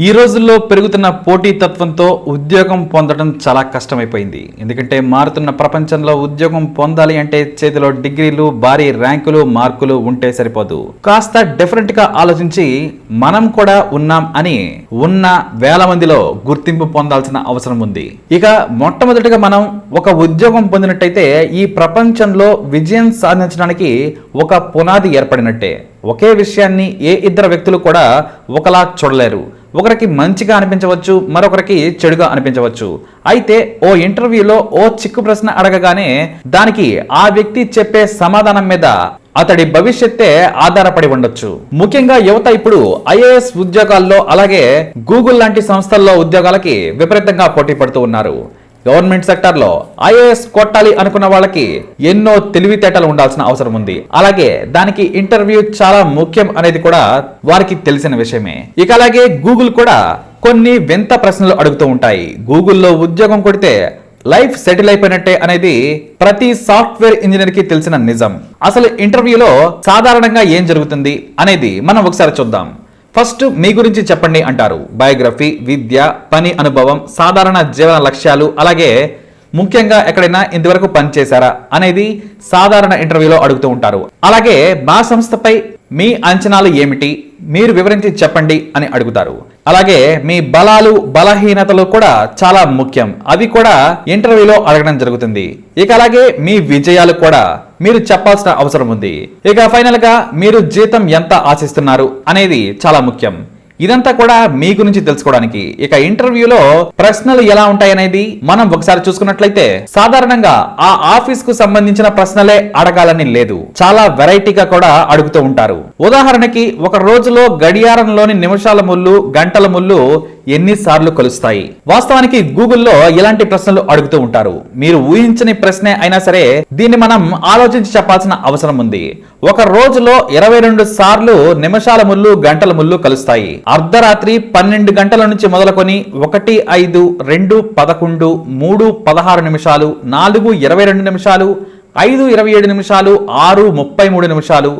ఈ రోజుల్లో పెరుగుతున్న పోటీతత్వంతో ఉద్యోగం పొందడం చాలా కష్టమైపోయింది. ఎందుకంటే మారుతున్న ప్రపంచంలో ఉద్యోగం పొందాలి అంటే చేతిలో డిగ్రీలు, భారీ ర్యాంకులు, మార్కులు ఉంటే సరిపోదు. కాస్త డిఫరెంట్ గా ఆలోచించి మనం కూడా ఉన్నాం అని ఉన్న వేల మందిలో గుర్తింపు పొందాల్సిన అవసరం ఉంది. ఇక మొట్టమొదటిగా మనం ఒక ఉద్యోగం పొందినట్టయితే ఈ ప్రపంచంలో విజయం సాధించడానికి ఒక పునాది ఏర్పడినట్టే. ఒకే విషయాన్ని ఏ ఇద్దరు వ్యక్తులు కూడా ఒకలా చూడలేరు. ఒకరికి మంచిగా అనిపించవచ్చు, మరొకరికి చెడుగా అనిపించవచ్చు. అయితే ఓ ఇంటర్వ్యూలో ఓ చిక్కు ప్రశ్న అడగగానే దానికి ఆ వ్యక్తి చెప్పే సమాధానం మీద అతడి భవిష్యత్తే ఆధారపడి ఉండొచ్చు. ముఖ్యంగా యువత ఇప్పుడు ఐఏఎస్ ఉద్యోగాల్లో, అలాగే గూగుల్ లాంటి సంస్థల్లో ఉద్యోగాలకి విపరీతంగా పోటీ పడుతూ ఉన్నారు. గవర్నమెంట్ సెక్టర్ లో ఐఏఎస్ కొట్టాలి అనుకున్న వాళ్ళకి ఎన్నో తెలివితేటలు ఉండాల్సిన అవసరం ఉంది. అలాగే దానికి ఇంటర్వ్యూ చాలా ముఖ్యం అనేది కూడా వారికి తెలిసిన విషయమే. ఇక అలాగే గూగుల్ కూడా కొన్ని వింత ప్రశ్నలు అడుగుతూ ఉంటాయి. గూగుల్లో ఉద్యోగం కొడితే లైఫ్ సెటిల్ అయిపోయినట్టే అనేది ప్రతి సాఫ్ట్వేర్ ఇంజనీర్ కి తెలిసిన నిజం. అసలు ఇంటర్వ్యూలో సాధారణంగా ఏం జరుగుతుంది అనేది మనం ఒకసారి చూద్దాం. ఫస్ట్ మీ గురించి చెప్పండి అంటారు. బయోగ్రఫీ, విద్య, పని అనుభవం, సాధారణ జీవన లక్ష్యాలు, అలాగే ముఖ్యంగా ఎక్కడైనా ఇంతవరకు పని చేశారా అనేది సాధారణ ఇంటర్వ్యూలో అడుగుతూ ఉంటారు. అలాగే మా సంస్థపై మీ అంచనాలు ఏమిటి, మీరు వివరించి చెప్పండి అని అడుగుతారు. అలాగే మీ బలాలు, బలహీనతలు కూడా చాలా ముఖ్యం. అవి కూడా ఇంటర్వ్యూలో అడగడం జరుగుతుంది. ఇక అలాగే మీ విజయాలు కూడా మీరు చెప్పాల్సిన అవసరం ఉంది. ఇక ఫైనల్ గా మీరు జీతం ఎంత ఆశిస్తున్నారు అనేది చాలా ముఖ్యం. ఇదంతా కూడా మీ గురించి తెలుసుకోవడానికి. ఇక ఇంటర్వ్యూలో ప్రశ్నలు ఎలా ఉంటాయనేది మనం ఒకసారి చూసుకున్నట్లయితే సాధారణంగా ఆ ఆఫీస్ కు సంబంధించిన ప్రశ్నలే అడగాలని లేదు, చాలా వెరైటీగా కూడా అడుగుతూ ఉంటారు. ఉదాహరణకి ఒక రోజులో గడియారంలోని నిమిషాల ముళ్ళు, గంటల ముళ్ళు ఎన్నిసార్లు కలుస్తాయి? వాస్తవానికి గూగుల్లో ఇలాంటి ప్రశ్నలు అడుగుతూ ఉంటారు. మీరు ఊహించని ప్రశ్నే అయినా సరే దీన్ని మనం ఆలోచించి చెప్పాల్సిన అవసరం ఉంది. ఒక రోజులో 22 సార్లు నిమిషాల ముళ్ళు, గంటల ముళ్ళు కలుస్తాయి. అర్ధరాత్రి 12 గంటల నుంచి మొదలుకొని 1, 5, 2, 11, 3, 16 నిమిషాలు, 4, 22 నిమిషాలు, 5, 27 నిమిషాలు, 6, 33 నిమిషాలు,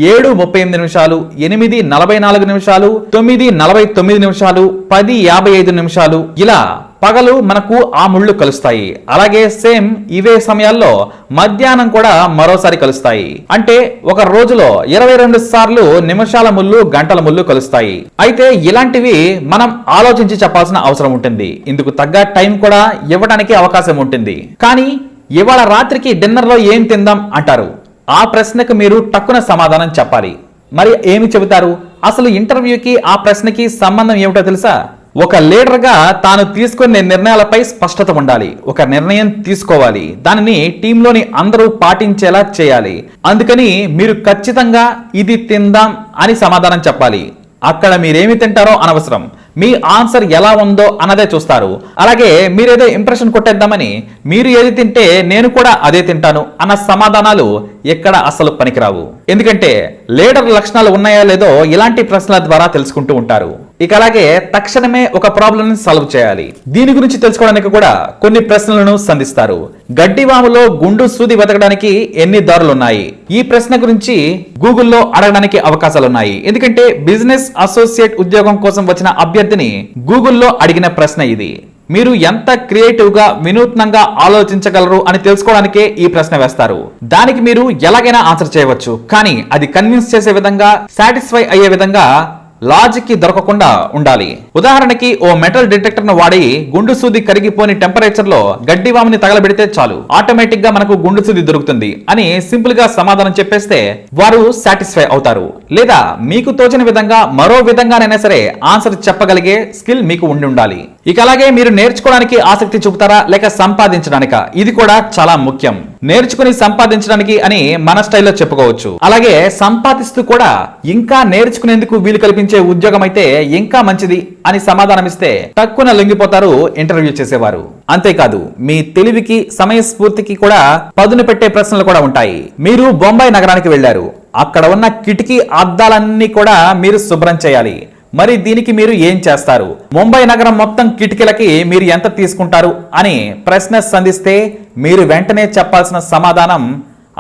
7, 38 నిమిషాలు, 8, 44 నిమిషాలు, 9, 49 నిమిషాలు, 10, 55 నిమిషాలు, ఇలా పగలు మనకు ఆ ముళ్ళు కలుస్తాయి. అలాగే సేమ్ ఇవే సమయాల్లో మధ్యాహ్నం కూడా మరోసారి కలుస్తాయి. అంటే ఒక రోజులో 22 సార్లు నిమిషాల ముళ్ళు, గంటల ముళ్ళు కలుస్తాయి. అయితే ఇలాంటివి మనం ఆలోచించి చెప్పాల్సిన అవసరం ఉంటుంది. ఇందుకు తగ్గ టైం కూడా ఇవ్వడానికి అవకాశం ఉంటుంది. కానీ ఇవాళ రాత్రికి డిన్నర్లో ఏం తిందాం అంటారు. ఆ ప్రశ్నకు మీరు టక్కున సమాధానం చెప్పాలి. మరి ఏమి చెబుతారు? అసలు ఇంటర్వ్యూకి ఆ ప్రశ్నకి సంబంధం ఏమిటో తెలుసా? ఒక లీడర్గా తాను తీసుకునే నిర్ణయాలపై స్పష్టత ఉండాలి. ఒక నిర్ణయం తీసుకోవాలి, దానిని టీంలోని అందరూ పాటించేలా చేయాలి. అందుకని మీరు ఖచ్చితంగా ఇది తిందాం అని సమాధానం చెప్పాలి. అక్కడ మీరేమి తింటారో అనవసరం, మీ ఆన్సర్ ఎలా ఉందో అన్నదే చూస్తారు. అలాగే మీరేదో ఇంప్రెషన్ కొట్టేద్దామని మీరు ఏది తింటే నేను కూడా అదే తింటాను అన్న సమాధానాలు ఎక్కడ అసలు పనికిరావు. ఎందుకంటే లీడర్ లక్షణాలు ఉన్నాయో లేదో ఇలాంటి ప్రశ్నల ద్వారా తెలుసుకుంటూ ఉంటారు. ఇక అలాగే తక్షణమే ఒక ప్రాబ్లం ని సాల్వ్ చేయాలి. దీని గురించి తెలుసుకోవడానికి కూడా కొన్ని ప్రశ్నలను సంధిస్తారు. గడ్డివాములో గుండు సూది వెతకడానికి ఎన్ని దారులున్నాయి? ఈ ప్రశ్న గురించి గూగుల్లో అడగడానికి అవకాశాలున్నాయి. ఎందుకంటే బిజినెస్ అసోసియేట్ ఉద్యోగం కోసం వచ్చిన అభ్యర్థిని గూగుల్లో అడిగిన ప్రశ్న ఇది. మీరు ఎంత క్రియేటివ్ గా, వినూత్నంగా ఆలోచించగలరు అని తెలుసుకోవడానికే ఈ ప్రశ్న వేస్తారు. దానికి మీరు ఎలాగైనా ఆన్సర్ చేయవచ్చు, కానీ అది కన్విన్స్ చేసే విధంగా, సాటిస్ఫై అయ్యే విధంగా లాజిక్ కి దొరకకుండా ఉండాలి. ఉదాహరణకి ఓ మెటల్ డిటెక్టర్ ను వాడి గుండు సూది కరిగిపోని టెంపరేచర్ లో గడ్డివాముని తగలబెడితే చాలు, ఆటోమేటిక్ గా మనకు గుండు సూది దొరుకుతుంది అని సింపుల్ గా సమాధానం చెప్పేస్తే వారు సాటిస్ఫై అవుతారు. లేదా మీకు తోచిన విధంగా మరో విధంగానైనా సరే ఆన్సర్ చెప్పగలిగే స్కిల్ మీకు ఉండి ఉండాలి. ఇక అలాగే మీరు నేర్చుకోవడానికి ఆసక్తి చూపుతారా లేక సంపాదించడానికా? ఇది కూడా చాలా ముఖ్యం. నేర్చుకుని సంపాదించడానికి అని మన స్టైల్లో చెప్పుకోవచ్చు. అలాగే సంపాదిస్తూ కూడా ఇంకా నేర్చుకునేందుకు వీలు కల్పించే ఉద్యోగం అయితే ఇంకా మంచిది అని సమాధానం ఇస్తే తక్కువ లొంగిపోతారు ఇంటర్వ్యూ చేసేవారు. అంతేకాదు మీ తెలివికి, సమయస్ఫూర్తికి కూడా పదును పెట్టే ప్రశ్నలు కూడా ఉంటాయి. మీరు బొంబాయి నగరానికి వెళ్లారు. అక్కడ ఉన్న కిటికీ అద్దాలన్నీ కూడా మీరు శుభ్రం చేయాలి. మరి దీనికి మీరు ఏం చేస్తారు? ముంబై నగరం మొత్తం కిటికీలకి మీరు ఎంత తీసుకుంటారు అని ప్రశ్న సంధిస్తే మీరు వెంటనే చెప్పాల్సిన సమాధానం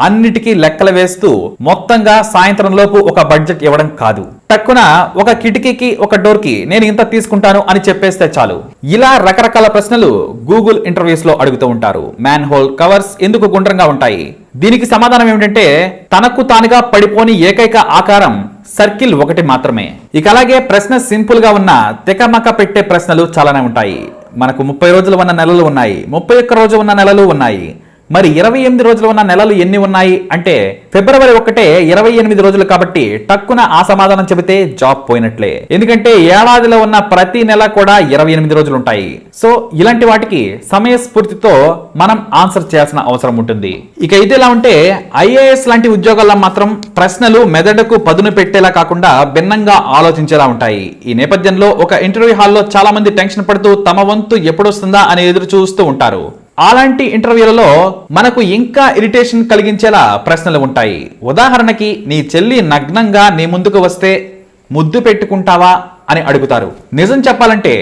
అన్నిటికీ లెక్కలు వేస్తూ మొత్తంగా సాయంత్రం లోపు ఒక బడ్జెట్ ఇవ్వడం కాదు. టక్కున ఒక కిటికీకి ఒక డోర్ కి నేను ఇంత తీసుకుంటాను అని చెప్పేస్తే చాలు. ఇలా రకరకాల ప్రశ్నలు గూగుల్ ఇంటర్వ్యూస్ లో అడుగుతూ ఉంటారు. మ్యాన్ హోల్ కవర్స్ ఎందుకు గుండ్రంగా ఉంటాయి? దీనికి సమాధానం ఏమిటంటే తనకు తానుగా పడిపోని ఏకైక ఆకారం సర్కిల్ ఒకటి మాత్రమే. ఇక అలాగే ప్రశ్న సింపుల్ గా ఉన్న తెకమక పెట్టే ప్రశ్నలు చాలానే ఉంటాయి. మనకు 30 రోజులు ఉన్న నెలలు ఉన్నాయి, 31 రోజు ఉన్న నెలలు ఉన్నాయి. మరి 28 రోజులు ఉన్న నెలలు ఎన్ని ఉన్నాయి అంటే ఫిబ్రవరి 1 28 రోజులు కాబట్టి టక్కున ఆ సమాధానం చెబితే జాబ్ పోయినట్లే. ఎందుకంటే ఏడాదిలో ఉన్న ప్రతి నెల కూడా 28 రోజులు ఉంటాయి. సో ఇలాంటి వాటికి సమయస్ఫూర్తితో మనం ఆన్సర్ చేయాల్సిన అవసరం ఉంటుంది. ఇక ఇదిలా ఉంటే ఐఏఎస్ లాంటి ఉద్యోగాల్లో మాత్రం ప్రశ్నలు మెదడుకు పదును పెట్టేలా కాకుండా భిన్నంగా ఆలోచించేలా ఉంటాయి. ఈ నేపథ్యంలో ఒక ఇంటర్వ్యూ హాల్లో చాలా మంది టెన్షన్ పడుతూ తమ వంతు ఎప్పుడొస్తుందా అని ఎదురు చూస్తూ ఉంటారు. అలాంటి ఇంటర్వ్యూలలో మనకు ఇంకా ఇరిటేషన్ కలిగించేలా ప్రశ్నలు ఉంటాయి. ఉదాహరణకి నీ చెల్లి నగ్నంగా నీ ముందుకు వస్తే ముద్దు పెట్టుకుంటావా అని అడుగుతారు. నిజం చెప్పాలంటే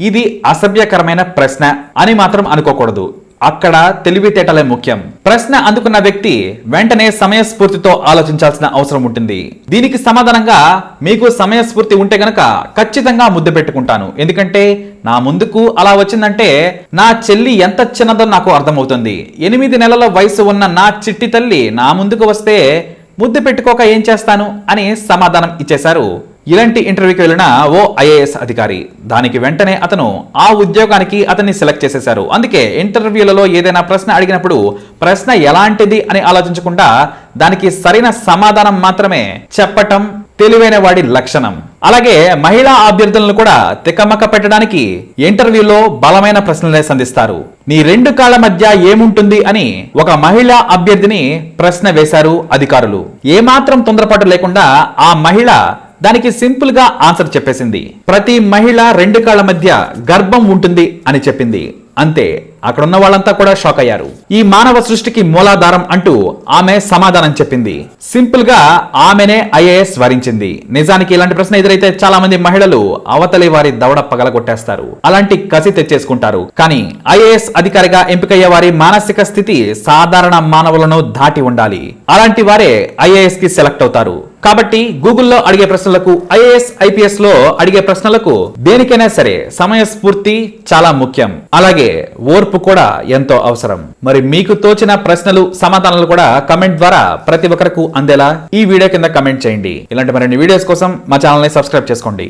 ఇది అసభ్యకరమైన ప్రశ్న అని మాత్రం అనుకోకూడదు. అక్కడ తెలివితేటలే ముఖ్యం. ప్రశ్న అందుకున్న వ్యక్తి వెంటనే సమయస్ఫూర్తితో ఆలోచించాల్సిన అవసరం ఉంటుంది. దీనికి సమాధానంగా మీకు సమయస్ఫూర్తి ఉంటే గనక ఖచ్చితంగా ముద్దు పెట్టుకుంటాను. ఎందుకంటే నా ముందుకు అలా వచ్చిందంటే నా చెల్లి ఎంత చిన్నదో నాకు అర్థమవుతుంది. 8 నెలల వయసు ఉన్న నా చిట్టి తల్లి నా ముందుకు వస్తే ముద్దు పెట్టుకోక ఏం చేస్తాను అని సమాధానం ఇచ్చేశారు ఇలాంటి ఇంటర్వ్యూకి వెళ్ళిన ఓ ఐఏఎస్ అధికారి. దానికి వెంటనే అతను ఆ ఉద్యోగానికి అతన్ని సెలెక్ట్ చేసేశారు. అందుకే ఇంటర్వ్యూలలో ఏదైనా ప్రశ్న అడిగినప్పుడు ప్రశ్న ఎలాంటిది అని ఆలోచించకుండా దానికి సరైన సమాధానం మాత్రమే చెప్పటం తెలివైన వాడి లక్షణం. అలాగే మహిళా అభ్యర్థులను కూడా తికమక పెట్టడానికి ఇంటర్వ్యూలో బలమైన ప్రశ్నలే సంధిస్తారు. నీ 2 కాళ్ల మధ్య ఏముంటుంది అని ఒక మహిళా అభ్యర్థిని ప్రశ్న వేశారు అధికారులు. ఏమాత్రం తొందరపాటు లేకుండా ఆ మహిళ దానికి సింపుల్ గా ఆన్సర్ చెప్పేసింది. ప్రతి మహిళ 2 కాళ్ల మధ్య గర్భం ఉంటుంది అని చెప్పింది. అంతే, అక్కడున్న వాళ్ళంతా కూడా షాక్ అయ్యారు. ఈ మానవ సృష్టికి మూలాధారం అంటూ ఆమె సమాధానం చెప్పింది. సింపుల్ గా ఆమెనే ఐఏఎస్ వరించింది. నిజానికి ఇలాంటి ప్రశ్న ఎదురైతే చాలా మంది మహిళలు అవతలి వారి దవడ పగలగొట్టేస్తారు, అలాంటి కసి తెచ్చేసుకుంటారు. కానీ ఐఏఎస్ అధికారిగా ఎంపికయ్యే వారి మానసిక స్థితి సాధారణ మానవులను దాటి ఉండాలి. అలాంటి వారే ఐఏఎస్ కి సెలెక్ట్ అవుతారు. కాబట్టి గూగుల్లో అడిగే ప్రశ్నలకు, ఐఏఎస్ ఐపీఎస్ లో అడిగే ప్రశ్నలకు దేనికైనా సరే సమయస్ఫూర్తి చాలా ముఖ్యం. అలాగే ఓర్పు కూడా ఎంతో అవసరం. మరి మీకు తోచిన ప్రశ్నలు, సమాధానాలు కూడా కమెంట్ ద్వారా ప్రతి ఒక్కరికి అందేలా ఈ వీడియో కింద కమెంట్ చేయండి. ఇలాంటి మరిన్ని వీడియోస్ కోసం మా ఛానల్ ని సబ్స్క్రైబ్ చేసుకోండి.